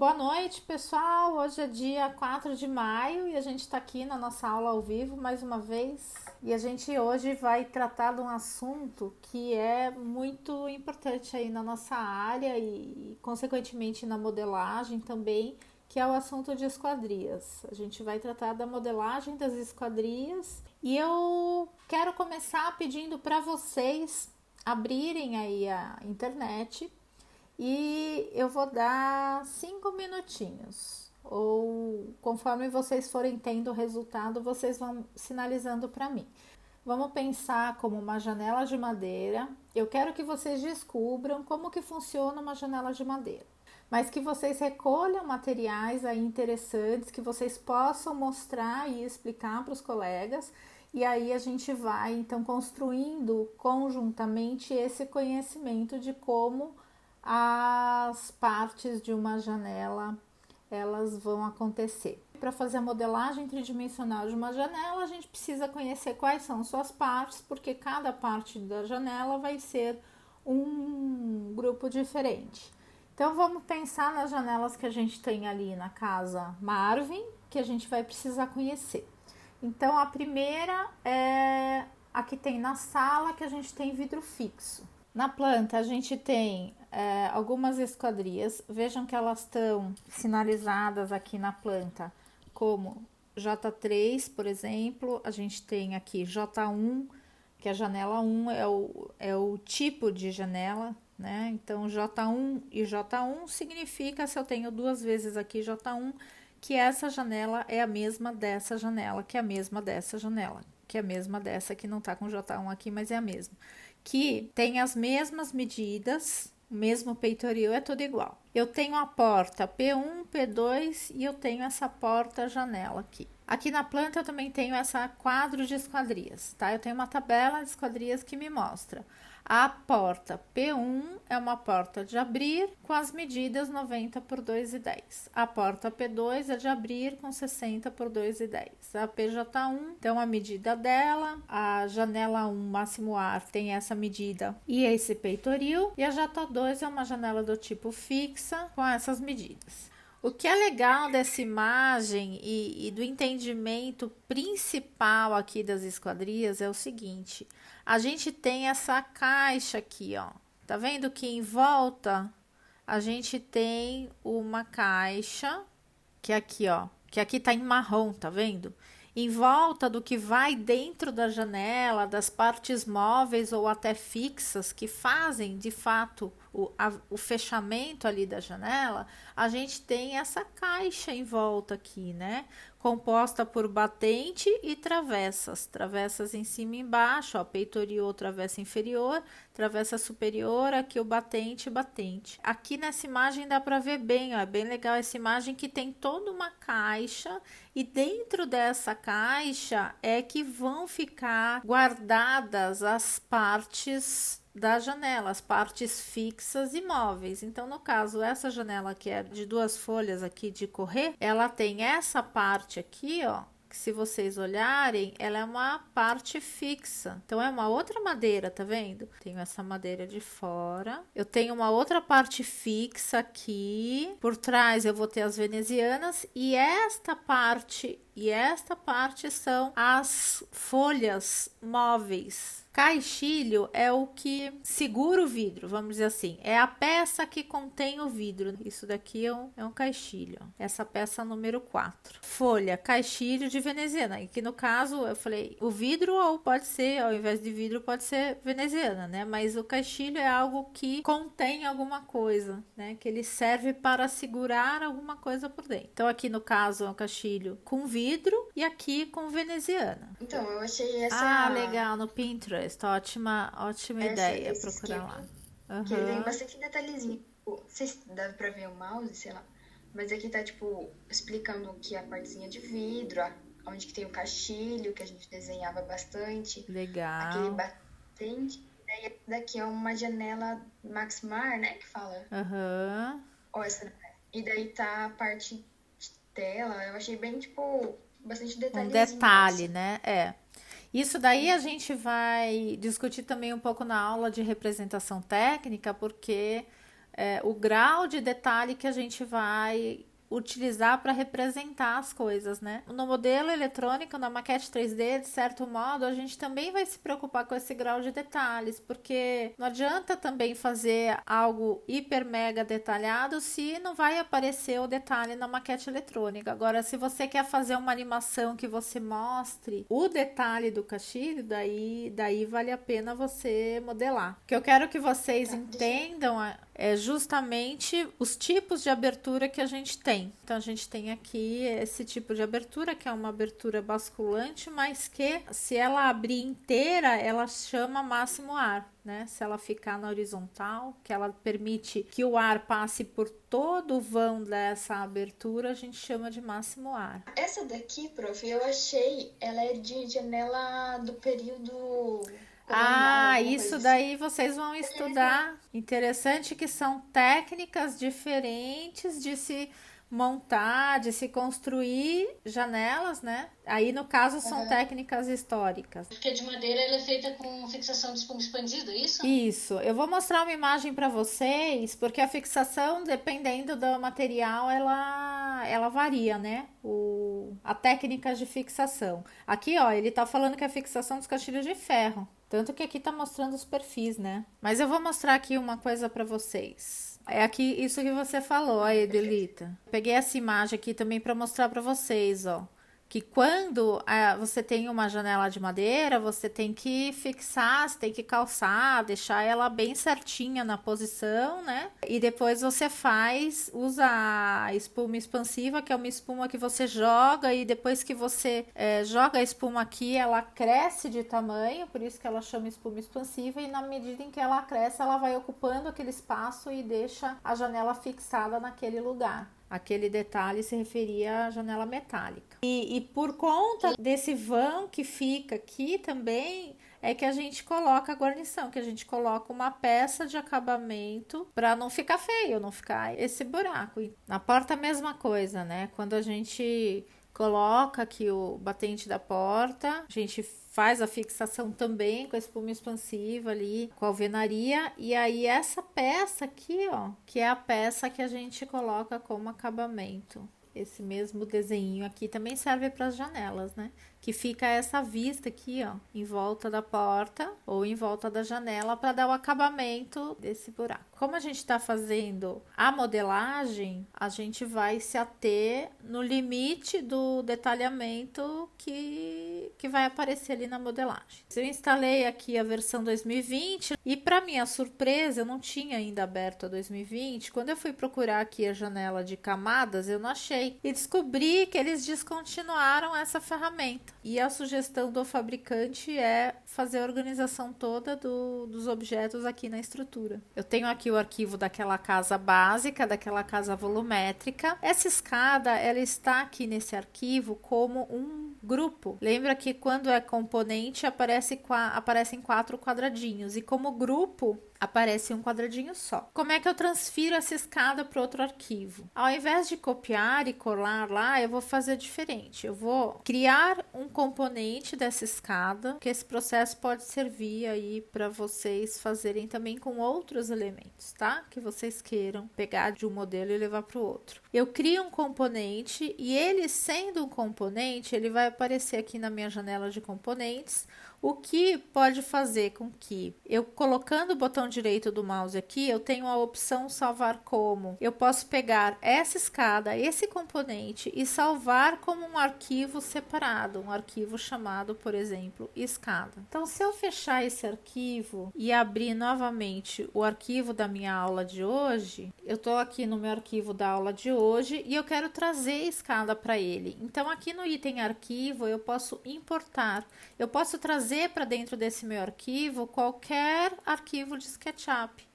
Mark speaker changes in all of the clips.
Speaker 1: Boa noite, pessoal. Hoje é dia 4 de maio e a gente está aqui na nossa aula ao vivo mais uma vez. E a gente hoje vai tratar de um assunto que é muito importante aí na nossa área e consequentemente na modelagem também, que é o assunto de esquadrias. A gente vai tratar da modelagem das esquadrias e eu quero começar pedindo para vocês abrirem aí a internet e eu vou dar 5 minutinhos. Ou conforme vocês forem tendo o resultado, vocês vão sinalizando para mim. Vamos pensar como uma janela de madeira. Eu quero que vocês descubram como que funciona uma janela de madeira. Mas que vocês recolham materiais aí interessantes, que vocês possam mostrar e explicar para os colegas. E aí a gente vai, então, construindo conjuntamente esse conhecimento de como as partes de uma janela elas vão acontecer. Para fazer a modelagem tridimensional de uma janela, a gente precisa conhecer quais são suas partes, porque cada parte da janela vai ser um grupo diferente. Então vamos pensar nas janelas que a gente tem ali na casa Marvin, que a gente vai precisar conhecer. Então a primeira é a que tem na sala, que a gente tem vidro fixo. Na planta a gente tem algumas esquadrias, vejam que elas estão sinalizadas aqui na planta como J3, por exemplo, a gente tem aqui J1, que a janela 1 é o tipo de janela, né? Então J1 e J1 significa, se eu tenho duas vezes aqui J1, que essa janela é a mesma dessa janela, que é a mesma dessa janela, que é a mesma dessa que não tá com J1 aqui, mas é a mesma. Que tem as mesmas medidas, o mesmo peitoril, é tudo igual. Eu tenho a porta P1, P2 e eu tenho essa porta-janela aqui. Aqui na planta eu também tenho essa quadro de esquadrias, tá? Eu tenho uma tabela de esquadrias que me mostra. A porta P1 é uma porta de abrir com as medidas 90 por 2,10. A porta P2 é de abrir com 60 por 2,10. A PJ1, então a medida dela, a janela 1 máximo ar tem essa medida e esse peitoril. E a J2 é uma janela do tipo fixa com essas medidas. O que é legal dessa imagem e do entendimento principal aqui das esquadrias é o seguinte: a gente tem essa caixa aqui, ó. Tá vendo que em volta a gente tem uma caixa que aqui, ó, que aqui tá em marrom, tá vendo? Em volta do que vai dentro da janela, das partes móveis ou até fixas que fazem de fato o fechamento ali da janela, a gente tem essa caixa em volta aqui, né? Composta por batente e travessas. Travessas em cima e embaixo, ó, peitoril, travessa inferior, travessa superior, aqui o batente e batente. Aqui nessa imagem dá para ver bem, ó, é bem legal essa imagem que tem toda uma caixa e dentro dessa caixa é que vão ficar guardadas as partes da janela, as partes fixas e móveis. Então, no caso, essa janela que é de duas folhas aqui de correr, ela tem essa parte aqui, ó, que se vocês olharem, ela é uma parte fixa. Então, é uma outra madeira, tá vendo? Tenho essa madeira de fora. Eu tenho uma outra parte fixa aqui. Por trás eu vou ter as venezianas e esta parte são as folhas móveis. Caixilho é o que segura o vidro, vamos dizer assim. É a peça que contém o vidro. Isso daqui é um caixilho. Essa peça número 4. Folha, caixilho de veneziana. E que no caso, eu falei, o vidro ou pode ser, ao invés de vidro, pode ser veneziana, né? Mas o caixilho é algo que contém alguma coisa, né? Que ele serve para segurar alguma coisa por dentro. Então aqui no caso é um caixilho com vidro e aqui com veneziana.
Speaker 2: Então, eu achei
Speaker 1: Ah, legal, no Pinterest. Ótima ideia
Speaker 2: esse
Speaker 1: procurar lá.
Speaker 2: esquema, que ele tem
Speaker 1: Aham.
Speaker 2: bastante detalhezinho. Tipo, não sei se dá pra ver o mouse, sei lá. Mas aqui tá, tipo, explicando que a partezinha de vidro, onde que tem o caixilho, que a gente desenhava bastante. Aquele
Speaker 1: Legal.
Speaker 2: batente. E daí esse daqui é uma janela Maxmar, né, que fala.
Speaker 1: Aham.
Speaker 2: Ó, essa não é. E daí tá a parte de tela. Eu achei bem, tipo, bastante
Speaker 1: Um
Speaker 2: detalhezinho
Speaker 1: detalhe,
Speaker 2: essa.
Speaker 1: né? É. Isso daí a gente vai discutir também um pouco na aula de representação técnica, porque o grau de detalhe que a gente vai utilizar para representar as coisas, né? No modelo eletrônico, na maquete 3D, de certo modo, a gente também vai se preocupar com esse grau de detalhes, porque não adianta também fazer algo hiper mega detalhado se não vai aparecer o detalhe na maquete eletrônica. Agora, se você quer fazer uma animação que você mostre o detalhe do caixilho, daí vale a pena você modelar. O que eu quero que vocês entendam é justamente os tipos de abertura que a gente tem. Então, a gente tem aqui esse tipo de abertura, que é uma abertura basculante, mas que, se ela abrir inteira, ela chama máximo ar, né? Se ela ficar na horizontal, que ela permite que o ar passe por todo o vão dessa abertura, a gente chama de máximo ar.
Speaker 2: Essa daqui, prof, eu achei, ela é de janela do período...
Speaker 1: Isso daí vocês vão estudar. Interessante que são técnicas diferentes de se montar, de se construir janelas, né? Aí, no caso, são técnicas históricas.
Speaker 3: Porque de madeira ela é feita com fixação de espuma expandida, isso?
Speaker 1: Isso. Eu vou mostrar uma imagem para vocês, porque a fixação, dependendo do material, ela varia, né? A técnica de fixação. Aqui, ó, ele tá falando que é a fixação dos caixilhos de ferro. Tanto que aqui tá mostrando os perfis, né? Mas eu vou mostrar aqui uma coisa para vocês. É aqui isso que você falou, aí, Edelita. Peguei essa imagem aqui também para mostrar para vocês, ó. Que quando você tem uma janela de madeira, você tem que fixar, você tem que calçar, deixar ela bem certinha na posição, né? E depois você usa a espuma expansiva, que é uma espuma que você joga, e depois que você joga a espuma aqui, ela cresce de tamanho, por isso que ela chama espuma expansiva, e na medida em que ela cresce, ela vai ocupando aquele espaço e deixa a janela fixada naquele lugar. Aquele detalhe se referia à janela metálica. E por conta desse vão que fica aqui também, é que a gente coloca a guarnição, que a gente coloca uma peça de acabamento para não ficar feio, não ficar esse buraco. Na porta a mesma coisa, né? Quando a gente coloca aqui o batente da porta, a gente faz a fixação também com a espuma expansiva ali, com a alvenaria, e aí essa peça aqui, ó, que é a peça que a gente coloca como acabamento. Esse mesmo desenho aqui também serve para as janelas, né? Que fica essa vista aqui, ó, em volta da porta ou em volta da janela para dar o acabamento desse buraco. Como a gente está fazendo a modelagem, a gente vai se ater no limite do detalhamento que vai aparecer ali na modelagem. Eu instalei aqui a versão 2020 e, para minha surpresa, eu não tinha ainda aberto a 2020. Quando eu fui procurar aqui a janela de camadas, eu não achei e descobri que eles descontinuaram essa ferramenta. E a sugestão do fabricante é fazer a organização toda dos objetos aqui na estrutura. Eu tenho aqui o arquivo daquela casa básica, daquela casa volumétrica. Essa escada, ela está aqui nesse arquivo como um grupo. Lembra que quando é componente aparecem 4 quadradinhos e como grupo aparece um quadradinho só. Como é que eu transfiro essa escada para outro arquivo? Ao invés de copiar e colar lá, eu vou fazer diferente. Eu vou criar um componente dessa escada, que esse processo pode servir aí para vocês fazerem também com outros elementos, tá? Que vocês queiram pegar de um modelo e levar para o outro. Eu crio um componente e ele, sendo um componente, ele vai aparecer aqui na minha janela de componentes, o que pode fazer com que eu, colocando o botão direito do mouse aqui, eu tenho a opção salvar como. Eu posso pegar essa escada, esse componente e salvar como um arquivo separado, um arquivo chamado, por exemplo, escada. Então, se eu fechar esse arquivo e abrir novamente o arquivo da minha aula de hoje, eu estou aqui no meu arquivo da aula de hoje e eu quero trazer a escada para ele. Então, aqui no item arquivo, eu posso importar, eu posso trazer para dentro desse meu arquivo qualquer arquivo de SketchUp.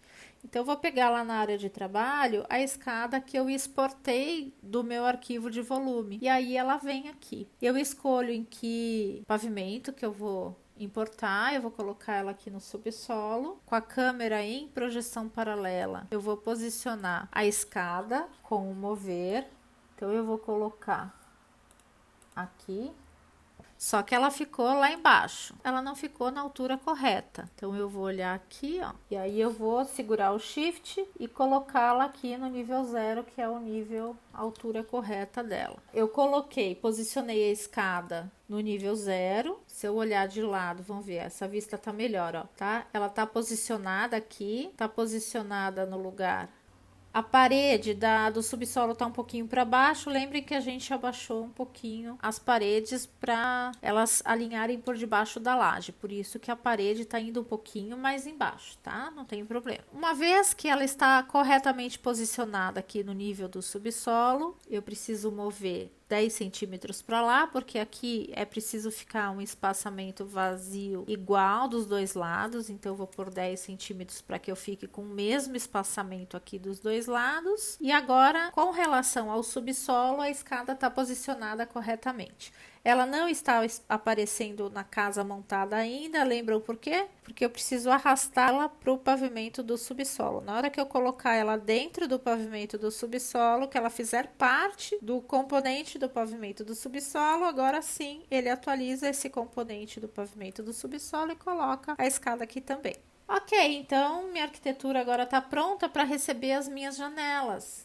Speaker 1: Então, eu vou pegar lá na área de trabalho a escada que eu exportei do meu arquivo de volume. E aí, ela vem aqui. Eu escolho em que pavimento que eu vou importar, eu vou colocar ela aqui no subsolo. Com a câmera em projeção paralela, eu vou posicionar a escada com o mover. Então, eu vou colocar aqui. Só que ela ficou lá embaixo. Ela não ficou na altura correta. Então eu vou olhar aqui, ó. E aí eu vou segurar o Shift e colocá-la aqui no nível 0, que é o nível, a altura correta dela. Eu posicionei a escada no nível 0. Se eu olhar de lado, vamos ver, essa vista tá melhor, ó, tá? Ela tá posicionada aqui, tá posicionada no lugar. A parede do subsolo está um pouquinho para baixo. Lembrem que a gente abaixou um pouquinho as paredes para elas alinharem por debaixo da laje. Por isso que a parede está indo um pouquinho mais embaixo, tá? Não tem problema. Uma vez que ela está corretamente posicionada aqui no nível do subsolo, eu preciso mover 10 centímetros para lá, porque aqui é preciso ficar um espaçamento vazio igual dos dois lados, então eu vou por 10 centímetros para que eu fique com o mesmo espaçamento aqui dos dois lados. E agora, com relação ao subsolo, a escada está posicionada corretamente. Ela não está aparecendo na casa montada ainda, lembram por quê? Porque eu preciso arrastá-la para o pavimento do subsolo. Na hora que eu colocar ela dentro do pavimento do subsolo, que ela fizer parte do componente do pavimento do subsolo, agora sim ele atualiza esse componente do pavimento do subsolo e coloca a escada aqui também. Ok, então minha arquitetura agora está pronta para receber as minhas janelas.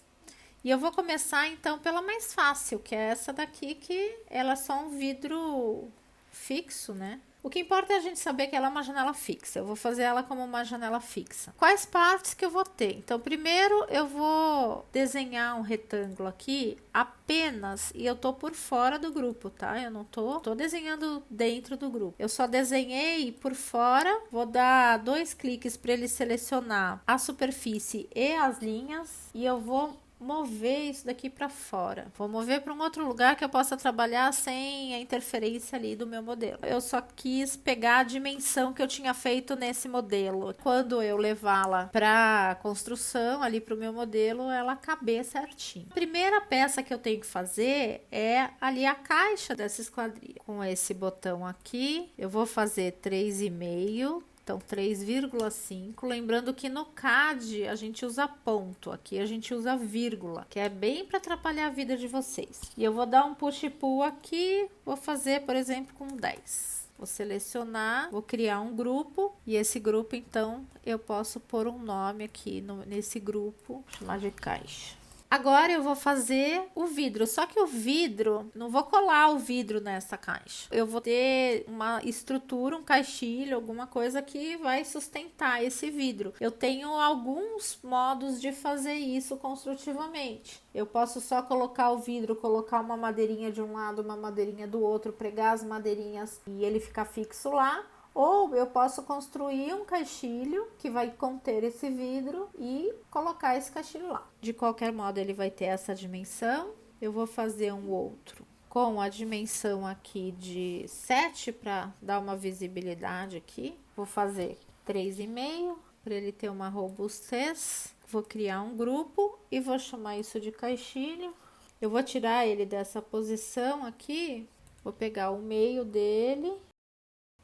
Speaker 1: E eu vou começar então pela mais fácil, que é essa daqui, que ela é só um vidro fixo, né? O que importa é a gente saber que ela é uma janela fixa. Eu vou fazer ela como uma janela fixa. Quais partes que eu vou ter? Então, primeiro eu vou desenhar um retângulo aqui apenas, e eu tô por fora do grupo, tá? Eu não tô desenhando dentro do grupo. Eu só desenhei por fora. Vou dar 2 cliques para ele selecionar a superfície e as linhas, e eu vou mover isso daqui para fora. Vou mover para um outro lugar que eu possa trabalhar sem a interferência ali do meu modelo. Eu só quis pegar a dimensão que eu tinha feito nesse modelo. Quando eu levá-la para construção ali para o meu modelo, ela caber certinho. A primeira peça que eu tenho que fazer é ali a caixa dessa esquadria. Com esse botão aqui, eu vou fazer 3,5. Então, 3,5. Lembrando que no CAD a gente usa ponto, aqui a gente usa vírgula, que é bem para atrapalhar a vida de vocês. E eu vou dar um push e pull aqui, vou fazer, por exemplo, com 10. Vou selecionar, vou criar um grupo, e esse grupo, então, eu posso pôr um nome aqui nesse grupo, chamar de caixa. Agora eu vou fazer o vidro, só que o vidro, não vou colar o vidro nessa caixa. Eu vou ter uma estrutura, um caixilho, alguma coisa que vai sustentar esse vidro. Eu tenho alguns modos de fazer isso construtivamente. Eu posso só colocar o vidro, colocar uma madeirinha de um lado, uma madeirinha do outro, pregar as madeirinhas e ele ficar fixo lá. Ou eu posso construir um caixilho que vai conter esse vidro e colocar esse caixilho lá. De qualquer modo, ele vai ter essa dimensão. Eu vou fazer um outro com a dimensão aqui de 7 para dar uma visibilidade aqui. Vou fazer 3,5 para ele ter uma robustez. Vou criar um grupo e vou chamar isso de caixilho. Eu vou tirar ele dessa posição aqui. Vou pegar o meio dele.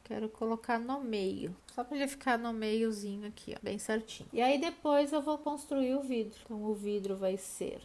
Speaker 1: Quero colocar no meio, só para ele ficar no meiozinho aqui, ó, bem certinho. E aí depois eu vou construir o vidro. Então o vidro vai ser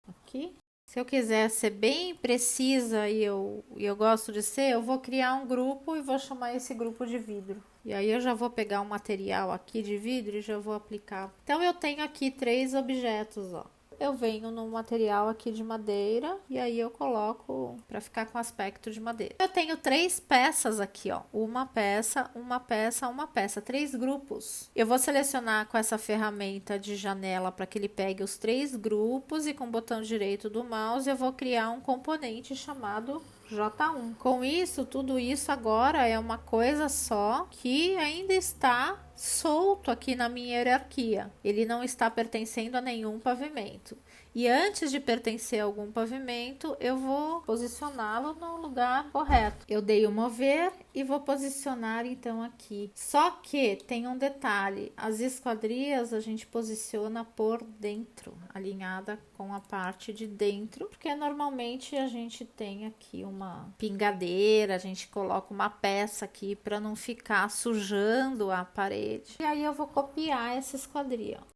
Speaker 1: aqui. Se eu quiser ser bem precisa e eu gosto de ser, eu vou criar um grupo e vou chamar esse grupo de vidro. E aí eu já vou pegar um material aqui de vidro e já vou aplicar. Então eu tenho aqui 3 objetos, ó. Eu venho no material aqui de madeira e aí eu coloco para ficar com aspecto de madeira. Eu tenho 3 peças aqui, ó. Uma peça, uma peça, uma peça. 3 grupos. Eu vou selecionar com essa ferramenta de janela para que ele pegue os 3 grupos e com o botão direito do mouse eu vou criar um componente chamado J1. Com isso, tudo isso agora é uma coisa só que ainda está solto aqui na minha hierarquia. Ele não está pertencendo a nenhum pavimento. E antes de pertencer a algum pavimento, eu vou posicioná-lo no lugar correto. Eu dei o mover e vou posicionar então aqui. Só que tem um detalhe, as esquadrias a gente posiciona por dentro, alinhada com a parte de dentro, porque normalmente a gente tem aqui uma pingadeira, a gente coloca uma peça aqui para não ficar sujando a parede. E aí eu vou copiar essa esquadria, ó.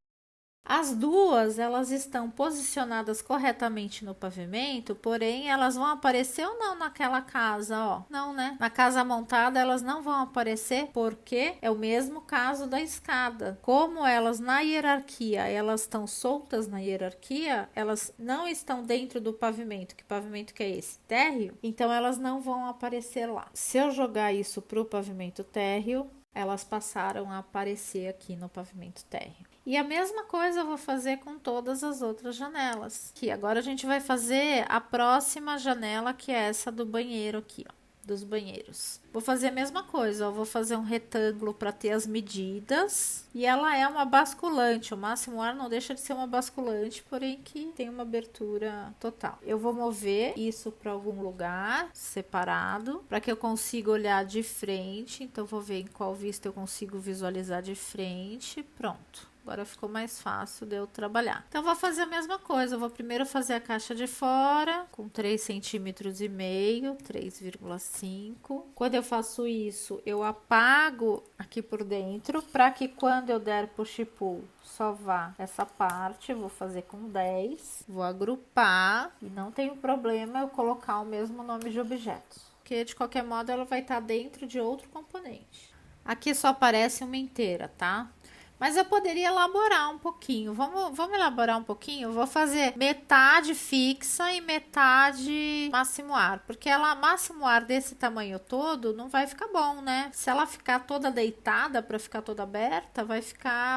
Speaker 1: As duas, elas estão posicionadas corretamente no pavimento, porém elas vão aparecer ou não naquela casa, ó? Não, né? Na casa montada elas não vão aparecer porque é o mesmo caso da escada. Como elas na hierarquia, elas estão soltas na hierarquia, elas não estão dentro do pavimento. Que pavimento que é esse? Térreo? Então elas não vão aparecer lá. Se eu jogar isso para o pavimento térreo, elas passaram a aparecer aqui no pavimento térreo. E a mesma coisa eu vou fazer com todas as outras janelas. Aqui, agora a gente vai fazer a próxima janela, que é essa do banheiro aqui, ó, dos banheiros. Vou fazer a mesma coisa, ó, vou fazer um retângulo para ter as medidas. E ela é uma basculante, o máximo ar não deixa de ser uma basculante, porém que tem uma abertura total. Eu vou mover isso para algum lugar separado, para que eu consiga olhar de frente. Então vou ver em qual vista eu consigo visualizar de frente. Pronto. Agora ficou mais fácil de eu trabalhar. Então, vou fazer a mesma coisa. Eu vou primeiro fazer a caixa de fora com 3,5 centímetros, 3,5. Quando eu faço isso, eu apago aqui por dentro para que quando eu der push pull, só vá essa parte. Eu vou fazer com 10. Vou agrupar e não tem problema eu colocar o mesmo nome de objetos, porque de qualquer modo ela vai estar dentro de outro componente. Aqui só aparece uma inteira, tá? Mas eu poderia elaborar um pouquinho. Vamos elaborar um pouquinho? Eu vou fazer metade fixa e metade máximo ar. Porque ela, máximo ar desse tamanho todo, não vai ficar bom, né? Se ela ficar toda deitada para ficar toda aberta,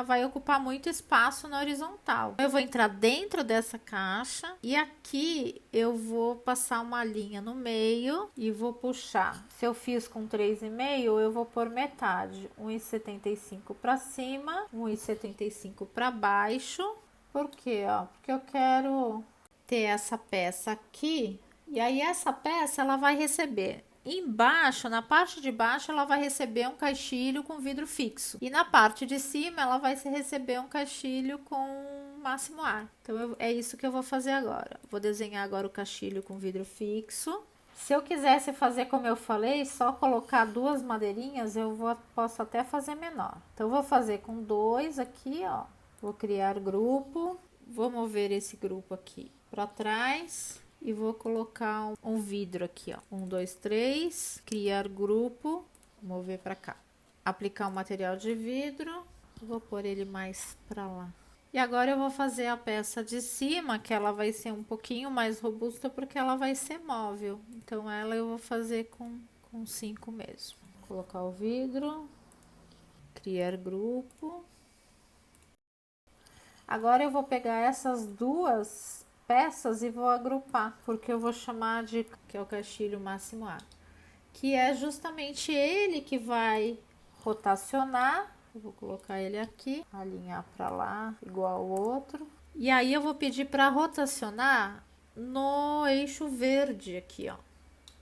Speaker 1: vai ocupar muito espaço na horizontal. Eu vou entrar dentro dessa caixa e aqui eu vou passar uma linha no meio e vou puxar. Se eu fiz com 3,5, eu vou pôr metade. 1,75 para cima, 1,75 para baixo. Por quê? Ó, porque eu quero ter essa peça aqui. E aí essa peça ela vai receber embaixo, na parte de baixo, ela vai receber um caixilho com vidro fixo. E na parte de cima, ela vai receber um caixilho com máximo ar. Então, é isso que eu vou fazer agora. Vou desenhar agora o caixilho com vidro fixo. Se eu quisesse fazer como eu falei, só colocar duas madeirinhas, posso até fazer menor. Então, eu vou fazer com 2 aqui, ó. Vou criar grupo. Vou mover esse grupo aqui para trás. E vou colocar um vidro aqui, ó. 1, 2, 3. Criar grupo. Mover para cá. Aplicar o material de vidro. Vou pôr ele mais para lá. E agora eu vou fazer a peça de cima, que ela vai ser um pouquinho mais robusta, porque ela vai ser móvel. Então, ela eu vou fazer com 5 mesmo. Vou colocar o vidro. Criar grupo. Agora eu vou pegar essas duas peças e vou agrupar, porque eu vou chamar de que é o caixilho máximo ar, que é justamente ele que vai rotacionar. Eu vou colocar ele aqui, alinhar para lá, igual ao outro. E aí eu vou pedir para rotacionar no eixo verde aqui, ó.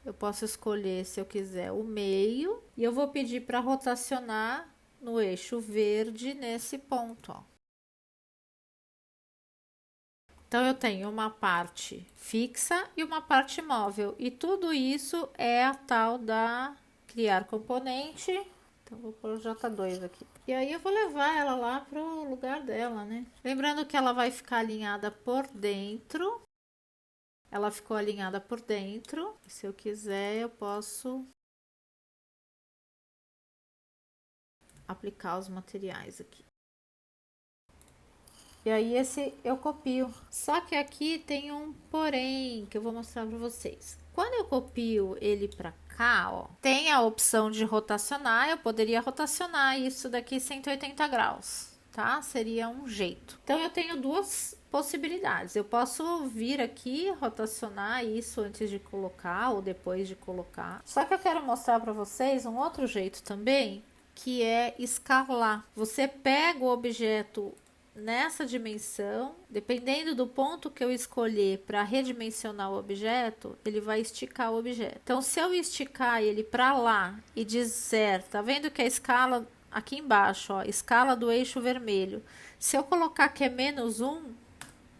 Speaker 1: Eu posso escolher, se eu quiser, o meio, e eu vou pedir para rotacionar no eixo verde nesse ponto, ó. Então, eu tenho uma parte fixa e uma parte móvel. E tudo isso é a tal da criar componente. Então, vou pôr o J2 aqui. E aí, eu vou levar ela lá para o lugar dela, né? Lembrando que ela vai ficar alinhada por dentro. Ela ficou alinhada por dentro. Se eu quiser, eu posso aplicar os materiais aqui. E aí esse eu copio. Só que aqui tem um porém que eu vou mostrar para vocês. Quando eu copio ele para cá, ó, tem a opção de rotacionar. Eu poderia rotacionar isso daqui 180 graus, tá? Seria um jeito. Então eu tenho duas possibilidades. Eu posso vir aqui rotacionar isso antes de colocar ou depois de colocar. Só que eu quero mostrar para vocês um outro jeito também, que é escalar. Você pega o objeto nessa dimensão, dependendo do ponto que eu escolher para redimensionar o objeto, ele vai esticar o objeto. Então, se eu esticar ele para lá e dizer, tá vendo que a escala aqui embaixo, ó, escala do eixo vermelho, se eu colocar que é -1,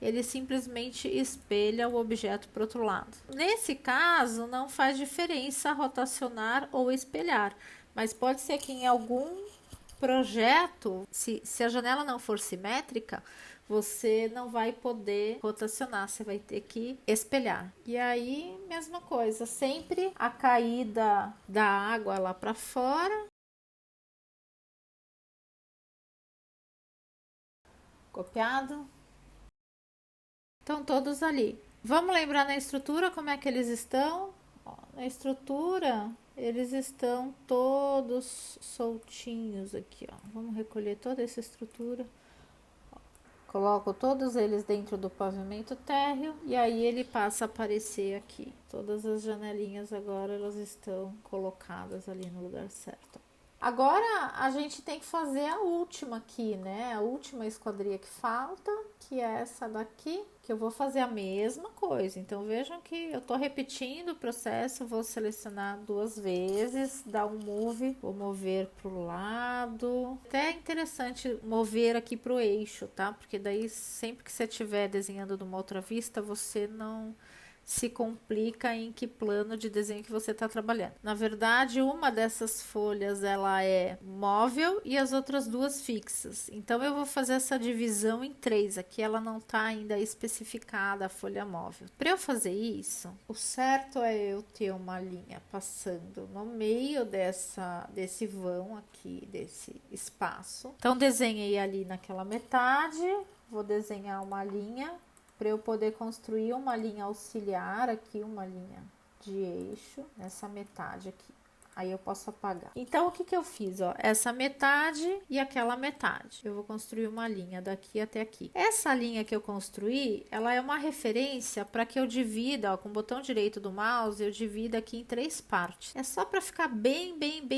Speaker 1: ele simplesmente espelha o objeto para o outro lado. Nesse caso, não faz diferença rotacionar ou espelhar, mas pode ser que em algum projeto, se a janela não for simétrica, você não vai poder rotacionar, você vai ter que espelhar. E aí, mesma coisa, sempre a caída da água lá para fora. Copiado. Estão todos ali. Vamos lembrar na estrutura como é que eles estão? Ó, na estrutura, eles estão todos soltinhos aqui, ó. Vamos recolher toda essa estrutura. Coloco todos eles dentro do pavimento térreo e aí ele passa a aparecer aqui. Todas as janelinhas agora elas estão colocadas ali no lugar certo. Agora a gente tem que fazer a última aqui, né? A última esquadria que falta, que é essa daqui, que eu vou fazer a mesma coisa. Então vejam que eu tô repetindo o processo, vou selecionar 2 vezes, dar um move, vou mover pro lado. Até é interessante mover aqui pro eixo, tá? Porque daí sempre que você estiver desenhando numa outra vista, você não se complica em que plano de desenho que você está trabalhando. Na verdade, uma dessas folhas ela é móvel e as outras 2 fixas. Então eu vou fazer essa divisão em 3. Aqui ela não está ainda especificada a folha móvel. Para eu fazer isso, o certo é eu ter uma linha passando no meio desse vão aqui, desse espaço. Então desenhei ali naquela metade, vou desenhar uma linha para eu poder construir uma linha auxiliar aqui, uma linha de eixo nessa metade aqui. Aí eu posso apagar. Então, o que que eu fiz? Ó, essa metade e aquela metade. Eu vou construir uma linha daqui até aqui. Essa linha que eu construí, ela é uma referência para que eu divida, ó, com o botão direito do mouse, eu divido aqui em 3 partes. É só para ficar bem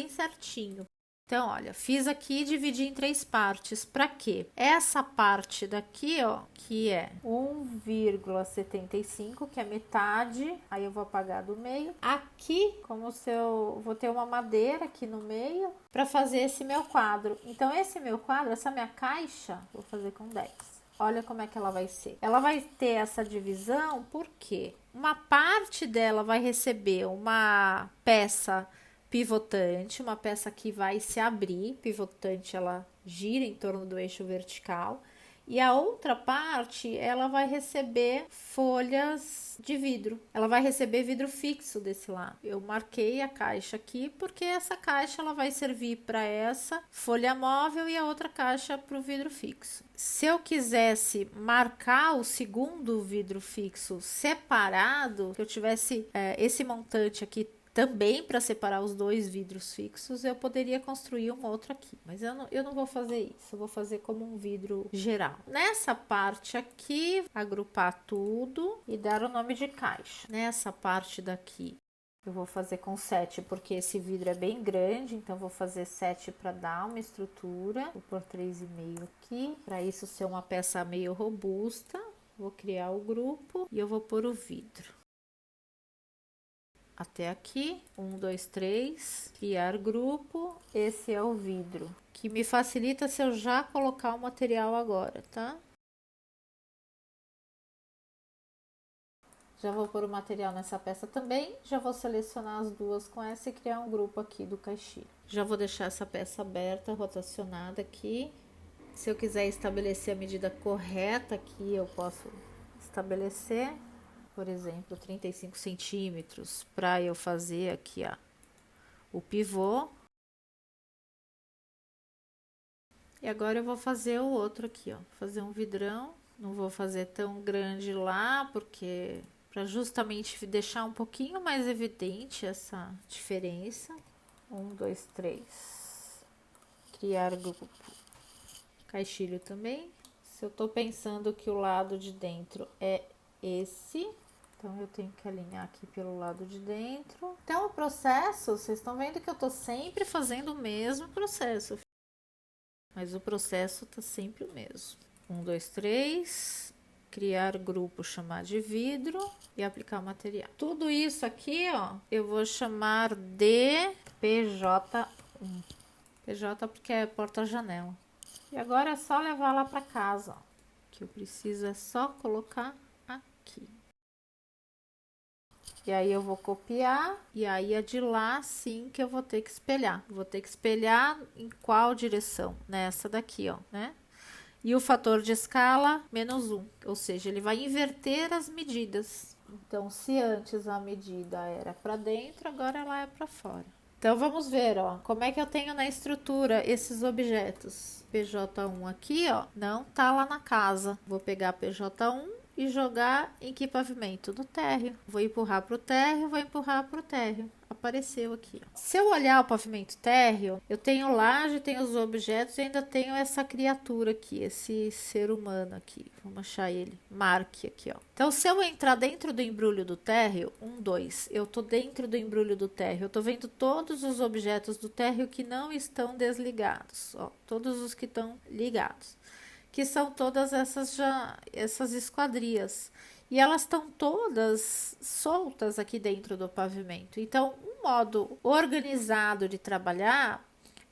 Speaker 1: certinho. Então, olha, fiz aqui e dividi em 3 partes. Para quê? Essa parte daqui, ó, que é 1,75, que é metade, aí eu vou apagar do meio. Aqui, como se eu vou ter uma madeira aqui no meio para fazer esse meu quadro. Então, esse meu quadro, essa minha caixa, vou fazer com 10. Olha como é que ela vai ser. Ela vai ter essa divisão porque uma parte dela vai receber uma peça pivotante, uma peça que vai se abrir, pivotante, ela gira em torno do eixo vertical, e a outra parte, ela vai receber folhas de vidro, ela vai receber vidro fixo desse lado. Eu marquei a caixa aqui, porque essa caixa ela vai servir para essa folha móvel e a outra caixa para o vidro fixo. Se eu quisesse marcar o segundo vidro fixo separado, que eu tivesse esse montante aqui também para separar os 2 vidros fixos, eu poderia construir um outro aqui. Mas eu não vou fazer isso, eu vou fazer como um vidro geral. Nessa parte aqui, agrupar tudo e dar o nome de caixa. Nessa parte daqui, eu vou fazer com 7, porque esse vidro é bem grande, então vou fazer 7 para dar uma estrutura. Vou pôr 3,5 aqui, para isso ser uma peça meio robusta. Vou criar o grupo e eu vou pôr o vidro. Até aqui, 1, 2, 3, criar grupo, esse é o vidro, que me facilita se eu já colocar o material agora, tá? Já vou pôr o material nessa peça também, já vou selecionar as 2 com essa e criar um grupo aqui do caixilho. Já vou deixar essa peça aberta, rotacionada aqui. Se eu quiser estabelecer a medida correta aqui, eu posso estabelecer. Por exemplo, 35 centímetros para eu fazer aqui, ó, o pivô. E agora eu vou fazer o outro aqui, ó, fazer um vidrão. Não vou fazer tão grande lá, porque para justamente deixar um pouquinho mais evidente essa diferença. 1, 2, 3. Criar grupo. Caixilho também. Se eu tô pensando que o lado de dentro é esse, então eu tenho que alinhar aqui pelo lado de dentro. Então o processo, vocês estão vendo que eu tô sempre fazendo o mesmo processo, mas o processo tá sempre o mesmo. 1, 2, 3, criar grupo, chamar de vidro e aplicar o material. Tudo isso aqui, ó, eu vou chamar de PJ1. PJ porque é porta-janela. E agora é só levar lá para casa, ó, que eu preciso é só colocar aqui. E aí eu vou copiar, e aí é de lá sim que eu vou ter que espelhar. Vou ter que espelhar em qual direção? Nessa daqui, ó, né? e o fator de escala -1, ou seja, ele vai inverter as medidas. Então, se antes a medida era para dentro, agora ela é para fora. Então, vamos ver, ó, como é que eu tenho na estrutura esses objetos. PJ1 aqui, ó, não tá lá na casa. Vou pegar PJ1 e jogar em que pavimento? No térreo. Vou empurrar para o térreo, vou empurrar para o térreo. Apareceu aqui. Se eu olhar o pavimento térreo, eu tenho laje, tenho os objetos e ainda tenho essa criatura aqui, esse ser humano aqui. Vamos achar ele. Marque aqui, ó. Então, se eu entrar dentro do embrulho do térreo, 1, 2, eu tô dentro do embrulho do térreo. Eu tô vendo todos os objetos do térreo que não estão desligados, ó. Todos os que estão ligados. Que são todas essas esquadrias. E elas estão todas soltas aqui dentro do pavimento. Então, um modo organizado de trabalhar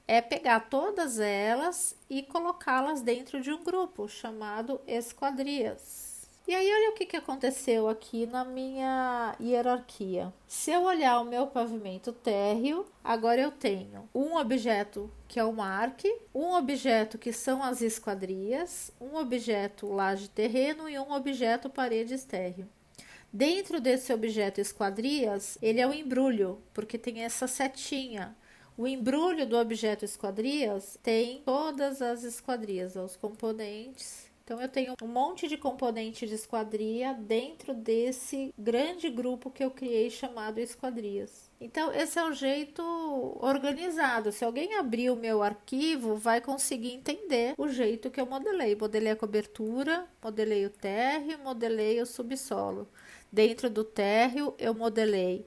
Speaker 1: é pegar todas elas e colocá-las dentro de um grupo chamado esquadrias. E aí, olha o que aconteceu aqui na minha hierarquia. Se eu olhar o meu pavimento térreo, agora eu tenho um objeto que é o marque, um objeto que são as esquadrias, um objeto laje terreno e um objeto paredes térreo. Dentro desse objeto esquadrias, ele é o embrulho, porque tem essa setinha. O embrulho do objeto esquadrias tem todas as esquadrias, os componentes. Então, eu tenho um monte de componente de esquadria dentro desse grande grupo que eu criei chamado esquadrias. Então, esse é o jeito organizado. Se alguém abrir o meu arquivo, vai conseguir entender o jeito que eu modelei. Modelei a cobertura, modelei o térreo, modelei o subsolo. Dentro do térreo, eu modelei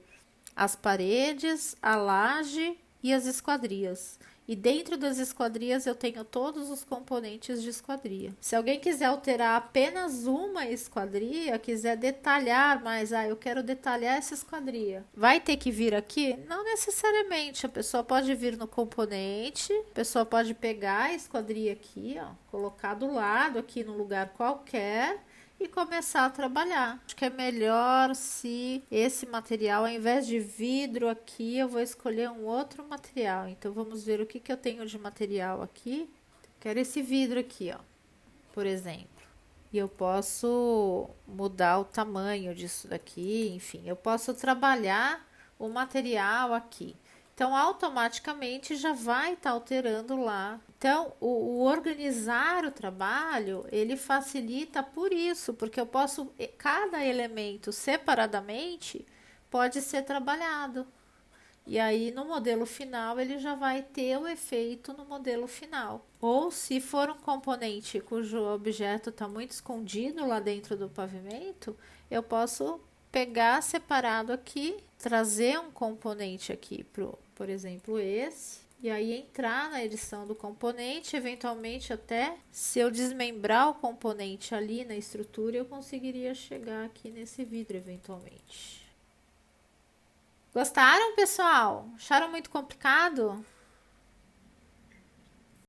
Speaker 1: as paredes, a laje e as esquadrias. E dentro das esquadrias eu tenho todos os componentes de esquadria. Se alguém quiser alterar apenas uma esquadria, quiser detalhar mais, eu quero detalhar essa esquadria, vai ter que vir aqui? Não necessariamente, a pessoa pode vir no componente, a pessoa pode pegar a esquadria aqui, ó, colocar do lado aqui no lugar qualquer e começar a trabalhar. Acho que é melhor se esse material, ao invés de vidro aqui, eu vou escolher um outro material. Então, vamos ver o que eu tenho de material aqui. Quero esse vidro aqui, ó, por exemplo. E eu posso mudar o tamanho disso daqui, enfim, eu posso trabalhar o material aqui. Então, automaticamente já vai estar alterando lá. Então, o organizar o trabalho, ele facilita por isso, porque eu posso, cada elemento separadamente pode ser trabalhado. E aí, no modelo final, ele já vai ter o efeito no modelo final. Ou se for um componente cujo objeto está muito escondido lá dentro do pavimento, eu posso pegar separado aqui, trazer um componente aqui por exemplo, esse, e aí entrar na edição do componente, eventualmente até se eu desmembrar o componente ali na estrutura, eu conseguiria chegar aqui nesse vidro eventualmente. Gostaram, pessoal? Acharam muito complicado?